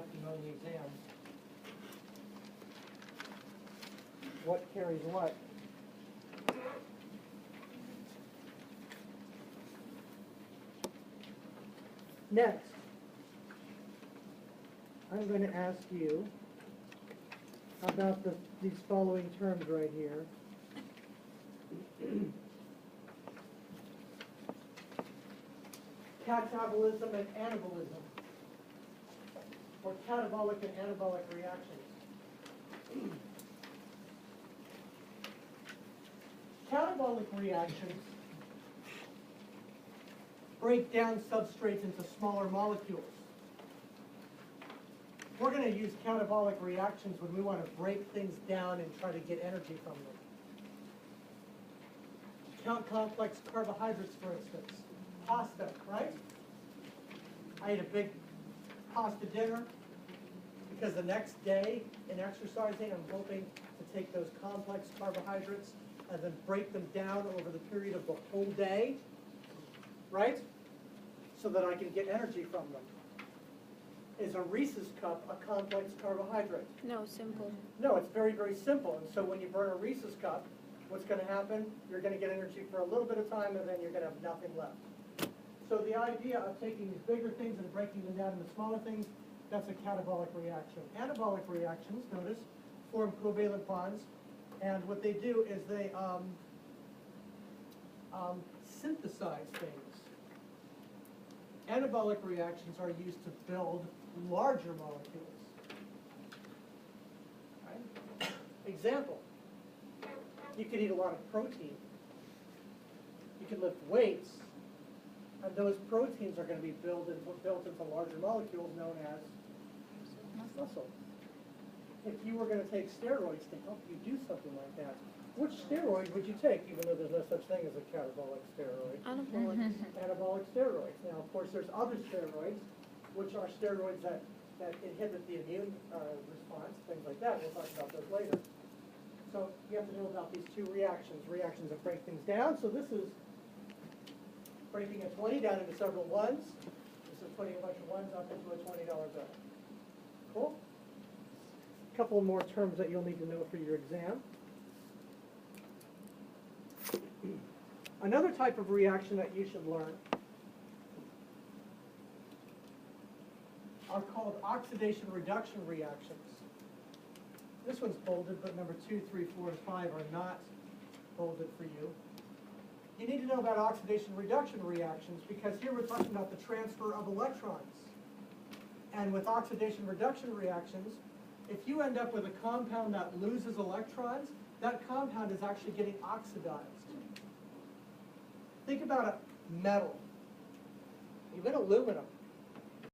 ask you on the exam. What carries what? Next, I'm going to ask you about these following terms right here. Catabolism and anabolism, or catabolic and anabolic reactions. Catabolic reactions break down substrates into smaller molecules. We're going to use catabolic reactions when we want to break things down and try to get energy from them. Count complex carbohydrates, for instance. Pasta, right? I ate a big pasta dinner because the next day in exercising, I'm hoping to take those complex carbohydrates and then break them down over the period of the whole day, right? So that I can get energy from them. Is a Reese's cup a complex carbohydrate? No, simple. No, it's very, very simple. And so when you burn a Reese's cup, what's going to happen? You're going to get energy for a little bit of time, and then you're going to have nothing left. So the idea of taking these bigger things and breaking them down into smaller things, that's a catabolic reaction. Anabolic reactions, notice, form covalent bonds. And what they do is they synthesize things. Anabolic reactions are used to build larger molecules. Right? Example, you could eat a lot of protein. You can lift weights, and those proteins are going to be built into larger molecules known as muscle. If you were going to take steroids to help you do something like that, which steroid would you take, even though there's no such thing as a catabolic steroid? Anabolic. Anabolic steroids. Now, of course, there's other steroids, which are steroids that inhibit the immune response, things like that. We'll talk about those later. So you have to know about these two reactions that break things down. So this is breaking a 20 down into several ones. This is putting a bunch of ones up into a $20 bill. Cool? A couple more terms that you'll need to know for your exam. Another type of reaction that you should learn are called oxidation reduction reactions. This one's bolded, but number 2, 3, 4, and 5 are not bolded for you. You need to know about oxidation reduction reactions because here we're talking about the transfer of electrons. And with oxidation reduction reactions, if you end up with a compound that loses electrons, that compound is actually getting oxidized. Think about a metal, even aluminum.